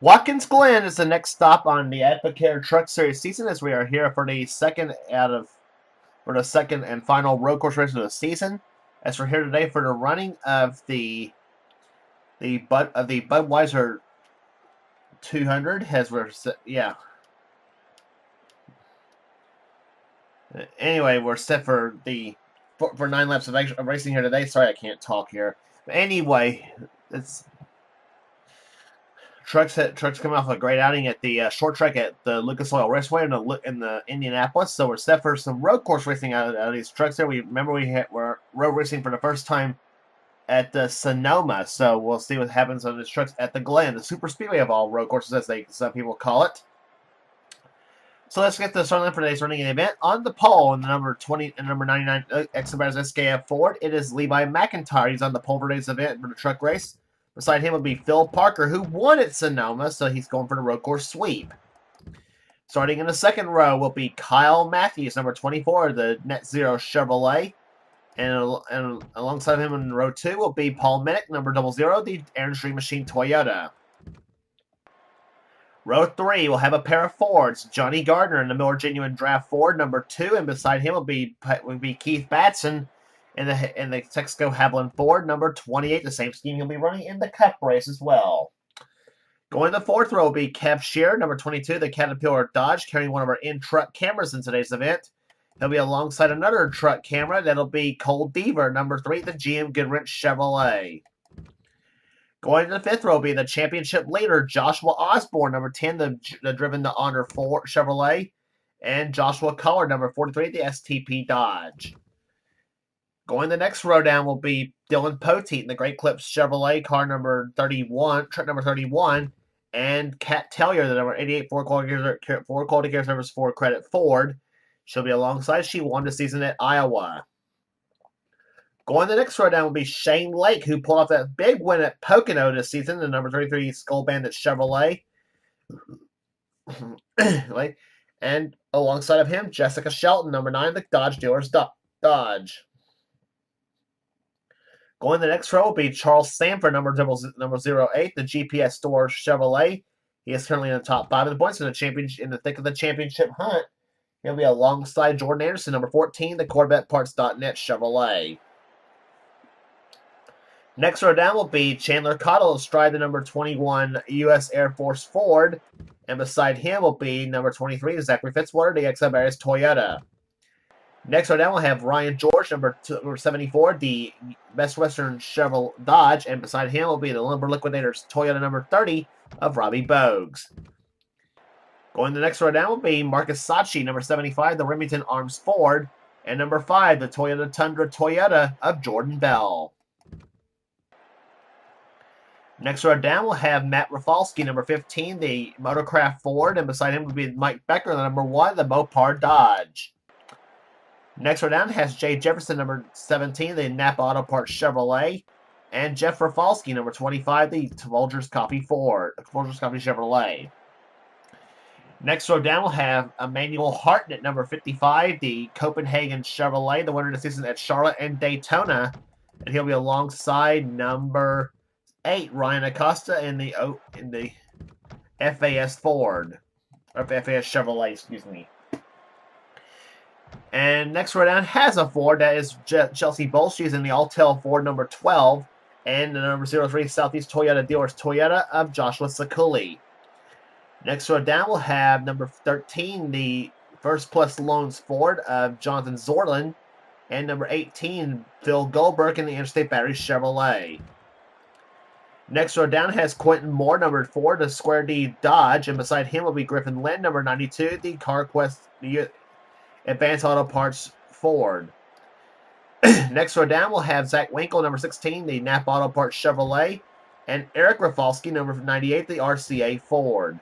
Watkins Glen is the next stop on the Advocare Truck Series season, as we are here for the second and final road course race of the season. As we're here today for the running of the Budweiser 200, Anyway, we're set for 9 laps of racing here today. Sorry, I can't talk here. But anyway, it's Trucks coming off a great outing at the short track at the Lucas Oil Raceway in the Indianapolis. So we're set for some road course racing out of these trucks here. We're road racing for the first time at the Sonoma. So we'll see what happens on these trucks at the Glen, the super speedway of all road courses, as some people call it. So let's get to the starting line for today's running event. On the pole in the number 20 and number 99 Exobar's SKF Ford, it is Levi McIntyre. He's on the pole for today's event for the truck race. Beside him will be Phil Parker, who won at Sonoma, so he's going for the road course sweep. Starting in the second row will be Kyle Matthews, number 24, the Net Zero Chevrolet. And alongside him in row 2 will be Paul Minnick, number 00, the Aaron Street Machine Toyota. Row 3 will have a pair of Fords, Johnny Gardner in the Miller Genuine Draft Ford, number 2, and beside him will be Keith Batson in the Texaco Haviland Ford, number 28, the same scheme he'll be running in the Cup race as well. Going to the fourth row will be Kev Shear, number 22, the Caterpillar Dodge, carrying one of our in-truck cameras in today's event. He'll be alongside another truck camera. That'll be Cole Deaver, number 3, the GM Goodwrench Chevrolet. Going to the fifth row will be the championship leader, Joshua Osborne, number 10, the driven the Honor Ford Chevrolet, and Joshua Collard, number 43, the STP Dodge. Going the next row down will be Dylan Poteet in the Great Clips Chevrolet car number 31, truck number 31, and Kat Tellier, the number 88 Ford Quality Care Service Ford Credit Ford. She'll be alongside. She won the season at Iowa. Going the next row down will be Shane Lake, who pulled off that big win at Pocono this season, the number 33 Skull Bandit Chevrolet. And alongside of him, Jessica Shelton, number 9, the Dodge Dealers Dodge. Going the next row will be Charles Sanford, number 08, the GPS Store Chevrolet. He is currently in the top 5 of the points in the thick of the championship hunt. He'll be alongside Jordan Anderson, number 14, the CorvetteParts.net Chevrolet. Next row down will be Chandler Cottle astride the number 21 U.S. Air Force Ford, and beside him will be number 23, Zachary Fitzwater, the XM Toyota. Next row down we'll have Ryan George, number 74, the Best Western Chevrolet Dodge, and beside him will be the Lumber Liquidators Toyota number 30 of Robbie Bogues. Going the next row down will be Marcus Sachi, number 75, the Remington Arms Ford, and number 5, the Toyota Tundra Toyota of Jordan Bell. Next row down we'll have Matt Rafalski, number 15, the Motorcraft Ford, and beside him will be Mike Becker, the number 1, the Mopar Dodge. Next row down has Jay Jefferson, number 17, the Napa Auto Parts Chevrolet, and Jeff Rafalski, number 25, the Folgers Coffee Chevrolet. Next row down we'll have Emmanuel Hartnett, number 55, the Copenhagen Chevrolet, the winner of the season at Charlotte and Daytona, and he'll be alongside number 8, Ryan Acosta in the FAS Ford, or FAS Chevrolet, excuse me. And next row down has a Ford that is Chelsea Bowles. She's in the Alltel Ford number 12, and the number 03 Southeast Toyota Dealers Toyota of Joshua Sakuli. Next row down we'll have number 13, the First Plus Loans Ford of Jonathan Zorlin, and number 18, Phil Goldberg in the Interstate Batteries Chevrolet. Next row down has Quentin Moore, number 4, the Square D Dodge, and beside him will be Griffin Lynn, number 92, the CarQuest Advanced Auto Parts Ford. Next row down we'll have Zach Winkle, number 16, the Napa Auto Parts Chevrolet, and Eric Rafalski, number 98, the RCA Ford.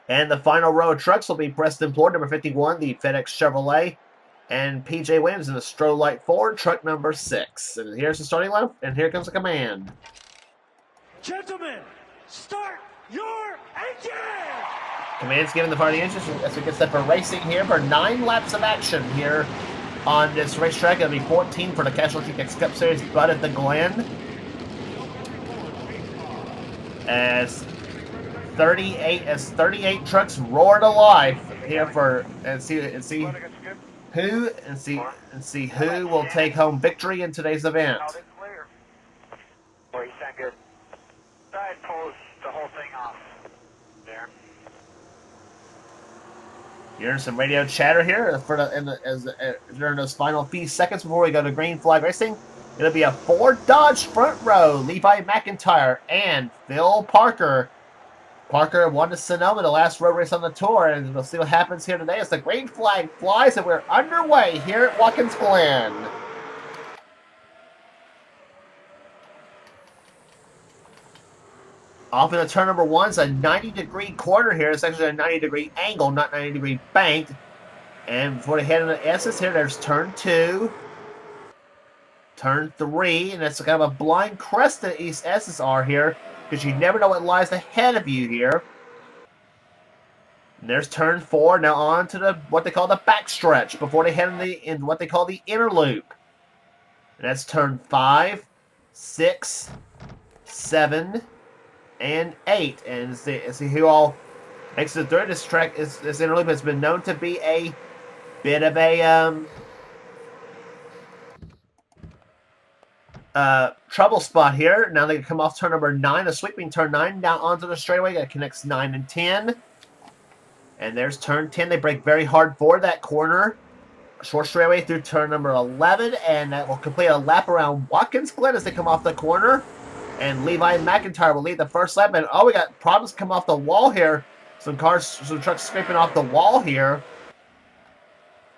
And the final row of trucks will be Preston Plord, number 51, the FedEx Chevrolet, and PJ Williams in the Strolight Ford, truck number 6. And here's the starting lineup, and here comes the command. Gentlemen, start your engine! Command's given the party engines as we get set for racing here for 9 laps of action here on this racetrack. It'll be 14 for the Casualty X Cup Series, but at the Glen. As 38 as 38 trucks roar to life here for see who will take home victory in today's event. Boy, you sound good. Side pulls the whole thing off. There. Here's some radio chatter here for during those final few seconds before we go to green flag racing. It'll be a Ford Dodge front row, Levi McIntyre and Phil Parker. Parker won to Sonoma, the last road race on the tour, and we'll see what happens here today as the green flag flies and we're underway here at Watkins Glen. Off into turn number one, it's a 90-degree corner here. It's actually a 90-degree angle, not 90-degree banked. And before they head into S's here, there's turn two, turn three, and that's kind of a blind crest that East S's are here because you never know what lies ahead of you here. And there's turn four, now on to what they call the backstretch before they head in what they call the inner loop. And that's turn 5, 6, 7, and 8. And see who all makes it through. This track, this inner loop has been known to be a bit of a trouble spot here. Now they come off turn number 9, a sweeping turn 9 down onto the straightaway that connects 9 and 10. And there's turn 10. They brake very hard for that corner. Short straightaway through turn number 11, and that will complete a lap around Watkins Glen as they come off the corner. And Levi McIntyre will lead the first lap. And we got problems come off the wall here. Some trucks scraping off the wall here.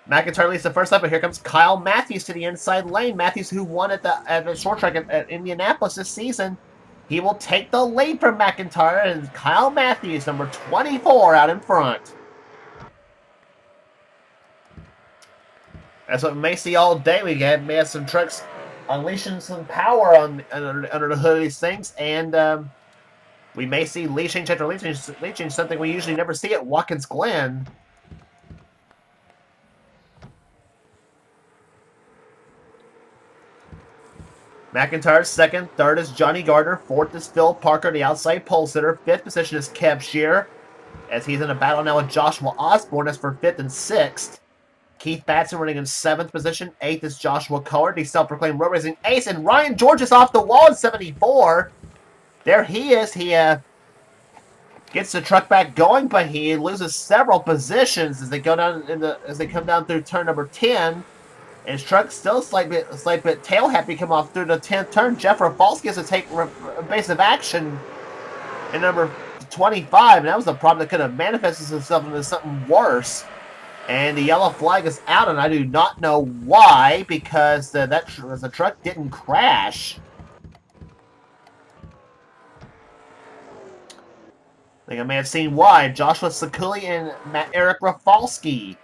McIntyre leads the first lap, but here comes Kyle Matthews to the inside lane. Matthews, who won at the short track at Indianapolis this season, he will take the lead from McIntyre, and Kyle Matthews, number 24, out in front. That's what we may see all day. We may have some trucks unleashing some power under the hood of these things, and we may see lead change after lead change, something we usually never see at Watkins Glen. McIntyre's second, third is Johnny Gardner, fourth is Phil Parker, the outside pole sitter, fifth position is Kev Shear, as he's in a battle now with Joshua Osborne as for fifth and sixth. Keith Batson running in 7th position. 8th is Joshua Coward, the self-proclaimed road racing ace. And Ryan George is off the wall in 74. There he is. He gets the truck back going, but he loses several positions as they go down as they come down through turn number 10. And his truck still a slight bit tail happy come off through the 10th turn. Jeff Rafalski has to take evasive action in number 25, and that was the problem that could have manifested itself into something worse. And the yellow flag is out, and I do not know why, because the truck didn't crash. I think I may have seen why. Joshua Sakuli and Eric Rafalski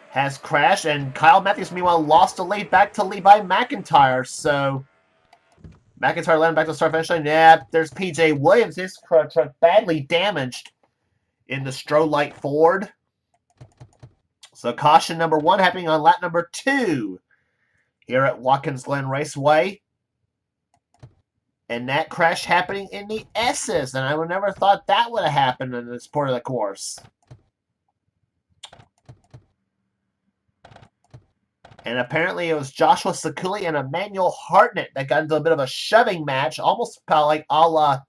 has crashed, and Kyle Matthews, meanwhile, lost the lead back to Levi McIntyre. So McIntyre led him back to the start finish line. Yeah, there's P.J. Williams. His truck badly damaged in the Strolight Ford. So caution number 1 happening on lap number 2 here at Watkins Glen Raceway. And that crash happening in the S's. And I would never thought that would have happened in this part of the course. And apparently it was Joshua Sakuli and Emmanuel Hartnett that got into a bit of a shoving match. Almost like a la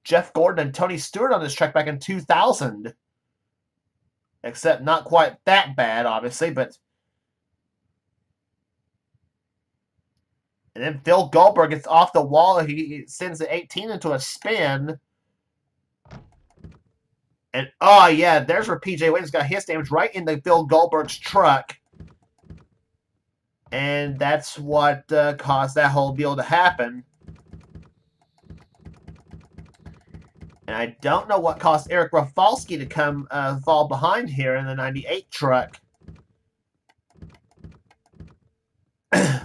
Jeff Gordon and Tony Stewart on this track back in 2000. Except not quite that bad, obviously, but... And then Phil Goldberg gets off the wall. He sends the 18 into a spin. And, oh, yeah, there's where P.J. Williams got his damage right into Phil Goldberg's truck. And that's what caused that whole deal to happen. And I don't know what caused Eric Rafalski to come fall behind here in the 98 truck. And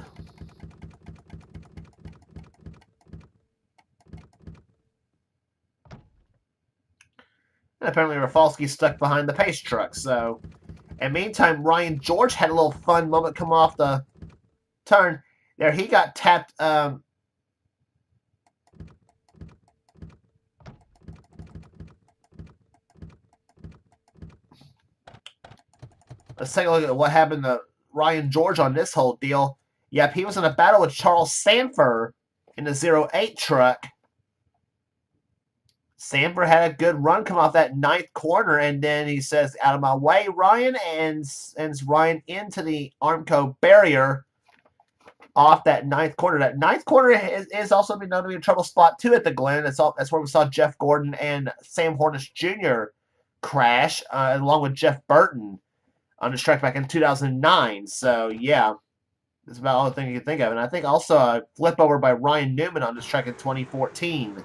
apparently Rafalski stuck behind the pace truck. So, and meantime, Ryan George had a little fun moment come off the turn. There, he got tapped. Let's take a look at what happened to Ryan George on this whole deal. Yep, he was in a battle with Charles Sanford in the 08 truck. Sanford had a good run come off that ninth corner, and then he says, "Out of my way, Ryan," and sends Ryan into the Armco barrier off that ninth corner. That ninth corner is also been known to be a trouble spot too at the Glen. That's where we saw Jeff Gordon and Sam Hornish Jr. crash, along with Jeff Burton on this track back in 2009. So yeah, that's about all the thing you can think of. And I think also a flip over by Ryan Newman on this track in 2014.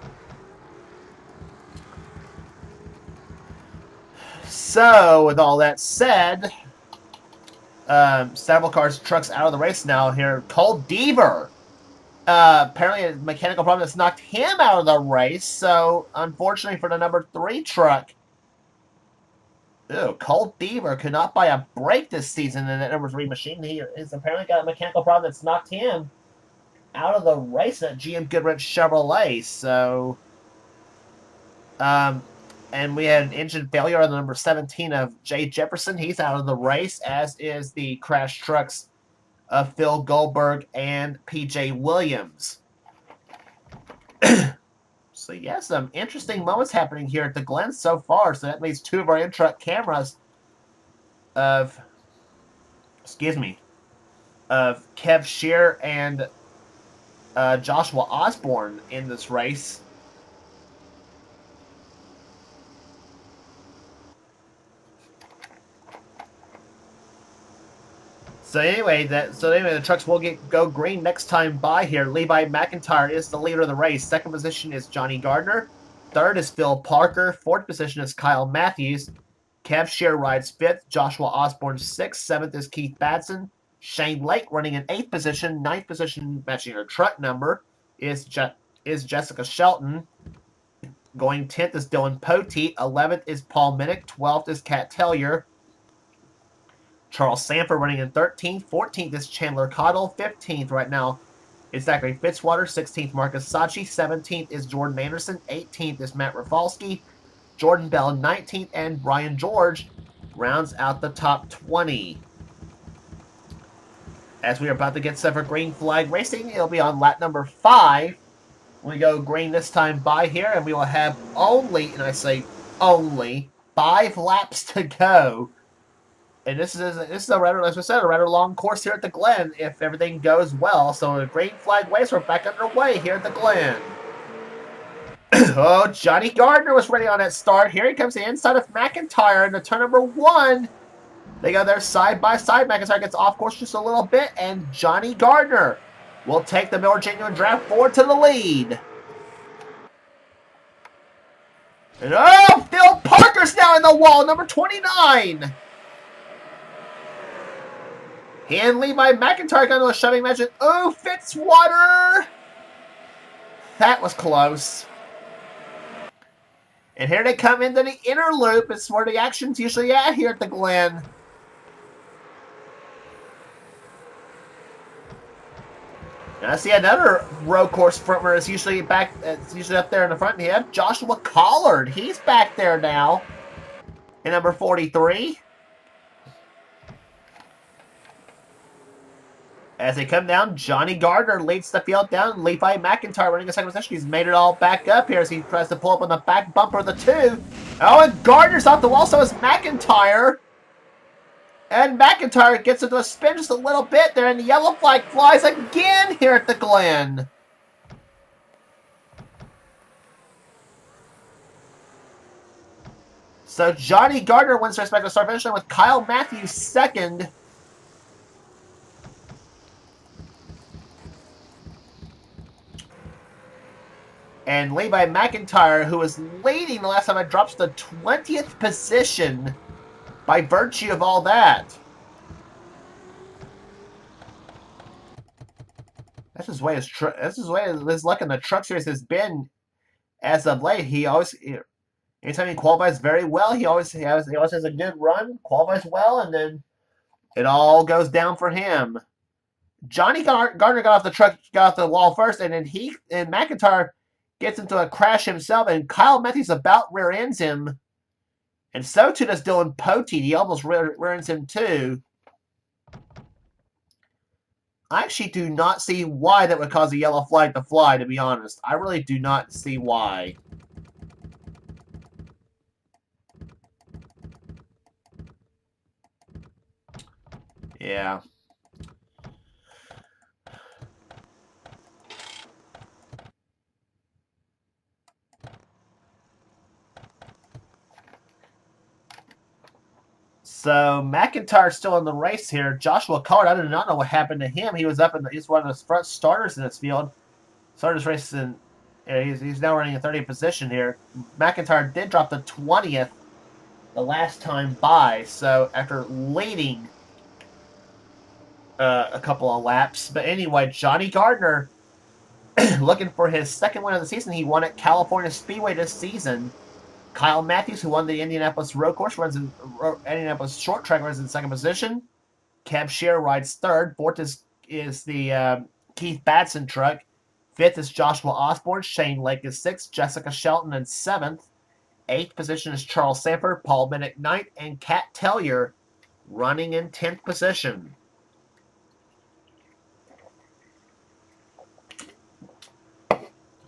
So with all that said, several trucks out of the race now here. Cole Deaver. Apparently a mechanical problem that's knocked him out of the race. So, unfortunately for the number 3 truck, Cole Deaver could not buy a break this season in that number 3 machine. He has apparently got a mechanical problem that's knocked him out of the race at GM Goodrich Chevrolet. So, and we had an engine failure on the number 17 of Jay Jefferson. He's out of the race, as is the crash trucks of Phil Goldberg and PJ Williams. So yeah, some interesting moments happening here at the Glen so far. So that means 2 of our in-truck cameras of Kev Shear and Joshua Osborne in this race. So anyway, the trucks will go green next time by here. Levi McIntyre is the leader of the race. Second position is Johnny Gardner. Third is Phil Parker. Fourth position is Kyle Matthews. Kev Shear rides fifth. Joshua Osborne sixth. Seventh is Keith Batson. Shane Lake running in 8th position. 9th position, matching her truck number, is Jessica Shelton. Going 10th is Dylan Poteet. 11th is Paul Minnick. 12th is Kat Tellier. Charles Sanford running in 13th. 14th is Chandler Cottle. 15th right now is Zachary Fitzwater. 16th, Marcus Sachi. 17th is Jordan Anderson. 18th is Matt Rafalski. Jordan Bell 19th, and Brian George rounds out the top 20. As we are about to get set for green flag racing, it'll be on lap number 5. We go green this time by here, and we will have only, and I say only, 5 laps to go. And this is a rather, as we said, a rather long course here at the Glen if everything goes well. So the green flag race, we're back underway here at the Glen. Oh, Johnny Gardner was ready on that start. Here he comes the inside of McIntyre into turn number 1. They go there side by side. McIntyre gets off course just a little bit, and Johnny Gardner will take the Miller Genuine Draft Ford to the lead. And oh, Phil Parker's now in the wall, number 29. He and Levi McIntyre got into a shoving match. Oh, Fitzwater! That was close. And here they come into the inner loop. It's where the action's usually at here at the Glen. And I see another road course frontrunner is usually back. It's usually up there in the front. You have Joshua Collard. He's back there now. In number 43. As they come down, Johnny Gardner leads the field down. Levi McIntyre running a second position. He's made it all back up here as he tries to pull up on the back bumper of the 2. Oh, and Gardner's off the wall, so is McIntyre. And McIntyre gets into a spin just a little bit there, and the yellow flag flies again here at the Glen. So Johnny Gardner wins the respective start finish line with Kyle Matthews second. And Levi McIntyre, who was leading the last time, drops to 20th position by virtue of all that. That's his way. His luck in the truck series has been as of late. He always, anytime he qualifies very well, he always has a good run, qualifies well, and then it all goes down for him. Johnny Gardner got off the truck, got off the wall first, and then McIntyre gets into a crash himself, and Kyle Matthews about rear ends him And so too does Dylan Poteet. He almost ruins him too. I actually do not see why that would cause a yellow flag to fly, to be honest. I really do not see why. Yeah. So McIntyre's still in the race here. Joshua Collard, I do not know what happened to him. He was up in he's one of the front starters in this field. Started this race in he's now running in 30th position here. McIntyre did drop to 20th the last time by, so after leading a couple of laps. But anyway, Johnny Gardner looking for his second win of the season. He won at California Speedway this season. Kyle Matthews, who won the Indianapolis Road Course, runs in Indianapolis Short Track, runs in second position. Kev Shear rides third. Fourth is the Keith Batson truck. Fifth is Joshua Osborne. Shane Lake is sixth. Jessica Shelton in seventh. Eighth position is Charles Sanford. Paul Minnick ninth. And Kat Tellier running in 10th position.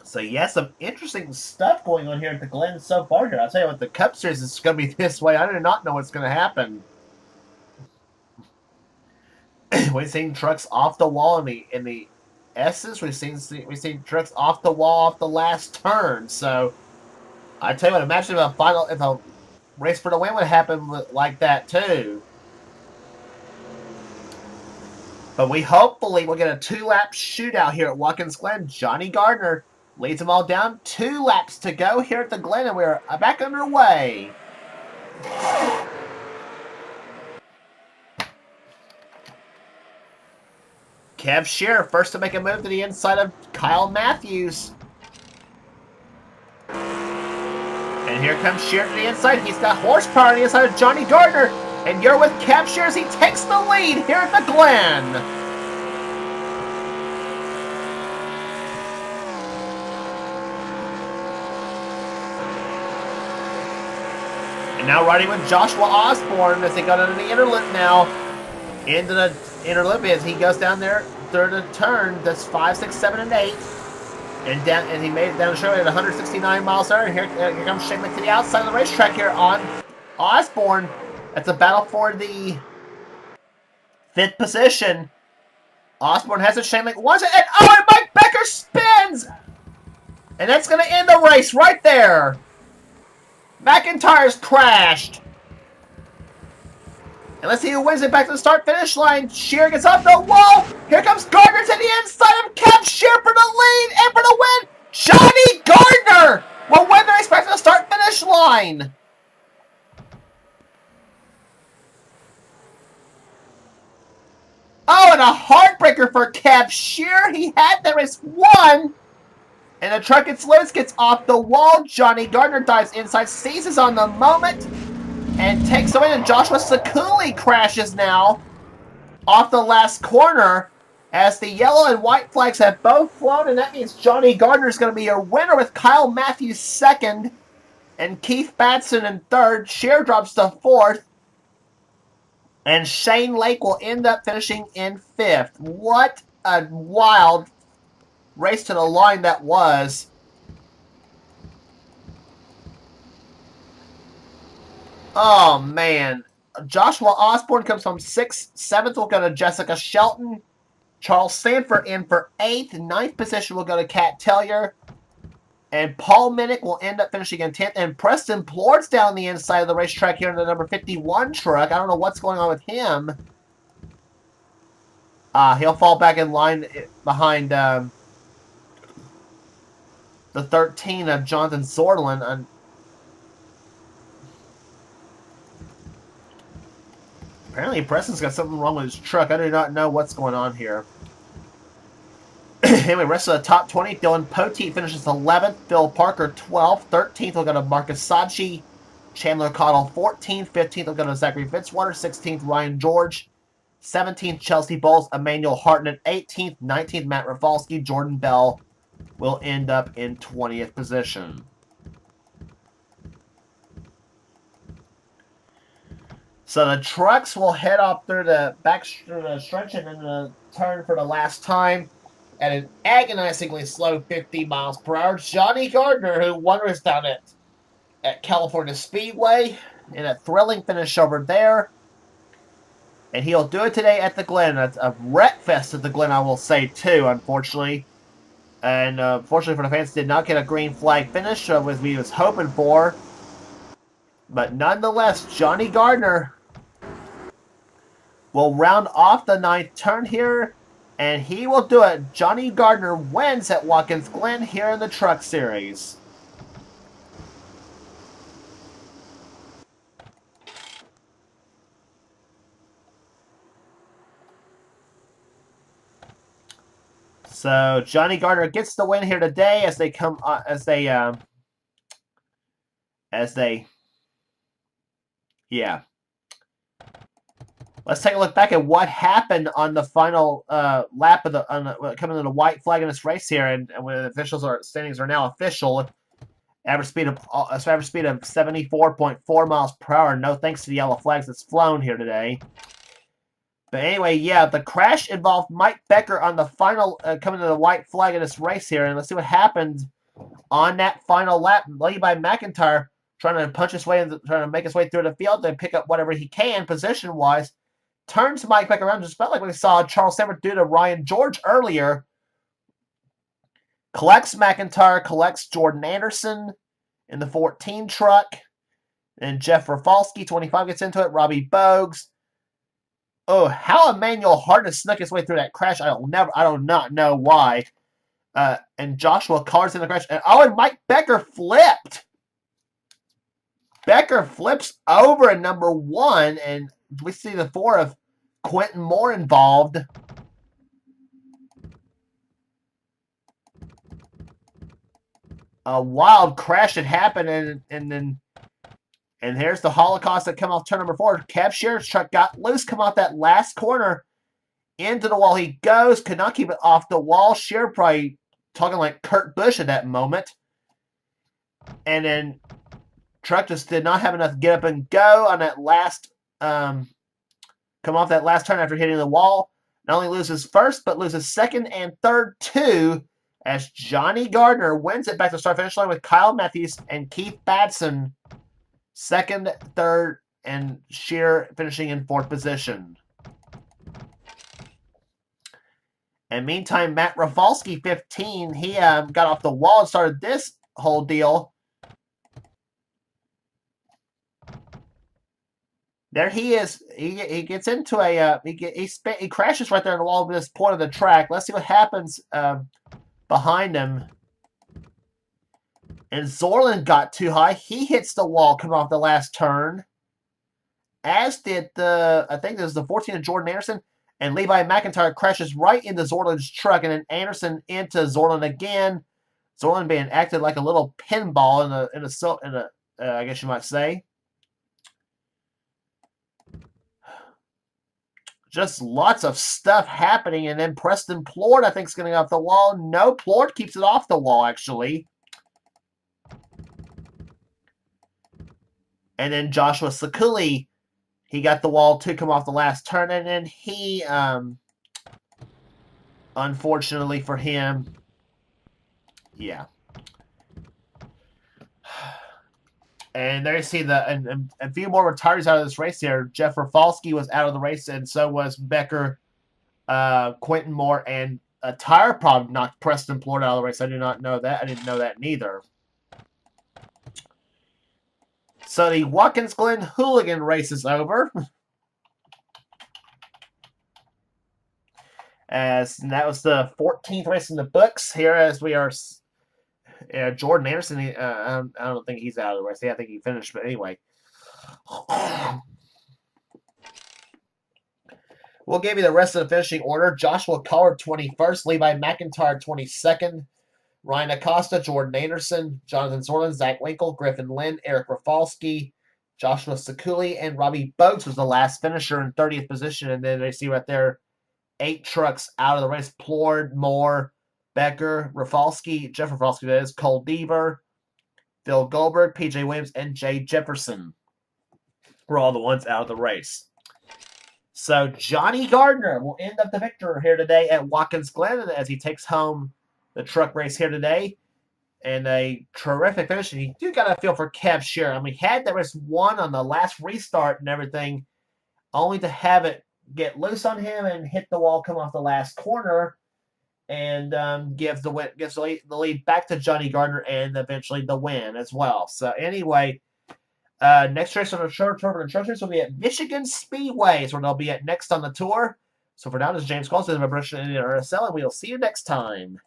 So, yeah, some interesting stuff going on here at the Glen so far here. I'll tell you what, the Cup Series is going to be this way. I do not know what's going to happen. We've seen trucks off the wall in the S's. We've seen trucks off the wall off the last turn. So, I tell you what, imagine if a race for the win would happen like that too. But hopefully we'll get a 2-lap shootout here at Watkins Glen. Johnny Gardner leads them all down. 2 laps to go here at the Glen, and we're back underway. Kev Shear first to make a move to the inside of Kyle Matthews. And here comes Shear to the inside. He's got horsepower on the inside of Johnny Gardner. And you're with Kev Shear as he takes the lead here at the Glen. And now riding with Joshua Osborne as they go down to the inner loop now. Into the inner loop as he goes down there through the turn. That's 5, 6, 7, and 8. And he made it down the show at 169 miles an hour. Here comes Shane Lake to the outside of the racetrack here on Osborne. That's a battle for the 5th position. Osborne has it. Shane Lake wants it. And Mike Becker spins! And that's going to end the race right there. McIntyre's crashed. And let's see who wins it back to the start-finish line. Shear gets off the wall. Here comes Gardner to the inside of Kev Shear for the lead and for the win. Johnny Gardner will win the race back to the start-finish line. Oh, and a heartbreaker for Kev Shear. He had the race won. And the truck gets loose, gets off the wall. Johnny Gardner dives inside, seizes on the moment, and takes away. And Joshua Sakuli crashes now off the last corner as the yellow and white flags have both flown. And that means Johnny Gardner is going to be a winner with Kyle Matthews second and Keith Batson in third. Shear drops to fourth. And Shane Lake will end up finishing in fifth. What a wild race to the line that was. Oh, man. Joshua Osborne comes from 6th. 7th will go to Jessica Shelton. Charles Sanford in for 8th. 9th position will go to Kat Tellier. And Paul Minnick will end up finishing in 10th. And Preston Plord's down the inside of the racetrack here in the number 51 truck. I don't know what's going on with him. He'll fall back in line behind the 13 of Jonathan Zorlin. Apparently Preston's got something wrong with his truck. I do not know what's going on here. Anyway, rest of the top 20. Dylan Poteet finishes 11th. Phil Parker 12th. 13th will go to Marcus Sachi. Chandler Cottle 14th. 15th will go to Zachary Fitzwater. 16th Ryan George. 17th Chelsea Bowles. Emmanuel Hartnett 18th. 19th Matt Rafalski. Jordan Bell will end up in 20th position. So the trucks will head off through the stretch and then the turn for the last time at an agonizingly slow 50 miles per hour. Johnny Gardner, who won race down at California Speedway in a thrilling finish over there. And he'll do it today at the Glen. A wreck fest at the Glen, I will say, too, unfortunately. And fortunately for the fans, did not get a green flag finish, as we was hoping for. But nonetheless, Johnny Gardner will round off the ninth turn here, and he will do it. Johnny Gardner wins at Watkins Glen here in the Truck Series. So Johnny Gardner gets the win here today as they come yeah. Let's take a look back at what happened on the final lap of coming to the white flag in this race here, and when the standings are now official. Average speed of 74.4 miles per hour. No thanks to the yellow flags that's flown here today. But anyway, yeah, the crash involved Mike Becker on the final coming to the white flag in this race here, and let's see what happens on that final lap. Levi McIntyre trying to trying to make his way through the field and pick up whatever he can position wise. Turns Mike Becker around, just about like we saw Charles Samford do to Ryan George earlier. Collects McIntyre, collects Jordan Anderson in the 14 truck. And Jeff Rafalski, 25, gets into it. Robbie Bogues. Oh, how Emmanuel Harness snuck his way through that crash, I do not know why. And Joshua Carr's in the crash. And Mike Becker flipped. Becker flips over in number 1, and we see the 4 of Quentin Moore involved. A wild crash had happened, and here's the Holocaust that come off turn number 4. Kev Shearer's truck got loose, come off that last corner into the wall. He goes, could not keep it off the wall. Shearer probably talking like Kurt Busch at that moment. And then truck just did not have enough get up and go on that last come off that last turn after hitting the wall. Not only loses first, but loses second and third too, as Johnny Gardner wins it back to start finish line with Kyle Matthews and Keith Batson second, third, and Shearer finishing in 4th position. And meantime, Matt Rafalski, 15, he got off the wall and started this whole deal. There he is. He gets into he crashes right there on the wall at this point of the track. Let's see what happens behind him. And Zorland got too high. He hits the wall coming off the last turn. As did I think this is the 14 of Jordan Anderson. And Levi McIntyre crashes right into Zorland's truck. And then Anderson into Zorland again. Zorland being acted like a little pinball in a I guess you might say. Just lots of stuff happening. And then Preston Plord, I think, is going to go off the wall. No, Plord keeps it off the wall, actually. And then Joshua Sakuli, he got the wall to come off the last turn. And then he, unfortunately for him, yeah. And there you see a few more retirees out of this race here. Jeff Rafalski was out of the race, and so was Becker, Quentin Moore, and a tire problem knocked Preston Plord out of the race. I did not know that. I didn't know that neither. So the Watkins Glen Hooligan race is over. As that was the 14th race in the books here, as we are. Jordan Anderson, I don't think he's out of the race. I think he finished, but anyway. We'll give you the rest of the finishing order. Joshua Collard, 21st. Levi McIntyre, 22nd. Ryan Acosta, Jordan Anderson, Jonathan Zorland, Zach Winkle, Griffin Lynn, Eric Rafalski, Joshua Sakuli, and Robbie Bogues was the last finisher in 30th position. And then they see right there 8 trucks out of the race. Plord, Moore, Becker, Rafalski, Jeff Rafalski, that is, Cole Deaver, Phil Goldberg, PJ Williams, and Jay Jefferson. were all the ones out of the race. So Johnny Gardner will end up the victor here today at Watkins Glen as he takes home the truck race here today. And a terrific finish. And you do got to feel for Kev Shearer. I mean, he had that race won on the last restart and everything, only to have it get loose on him and hit the wall, come off the last corner, and gives the lead back to Johnny Gardner and eventually the win as well. So anyway, next race on the short tour for the truck race will be at Michigan Speedway, is where they'll be at next on the tour. So for now, this is James Colson of British NRSL, and we'll see you next time.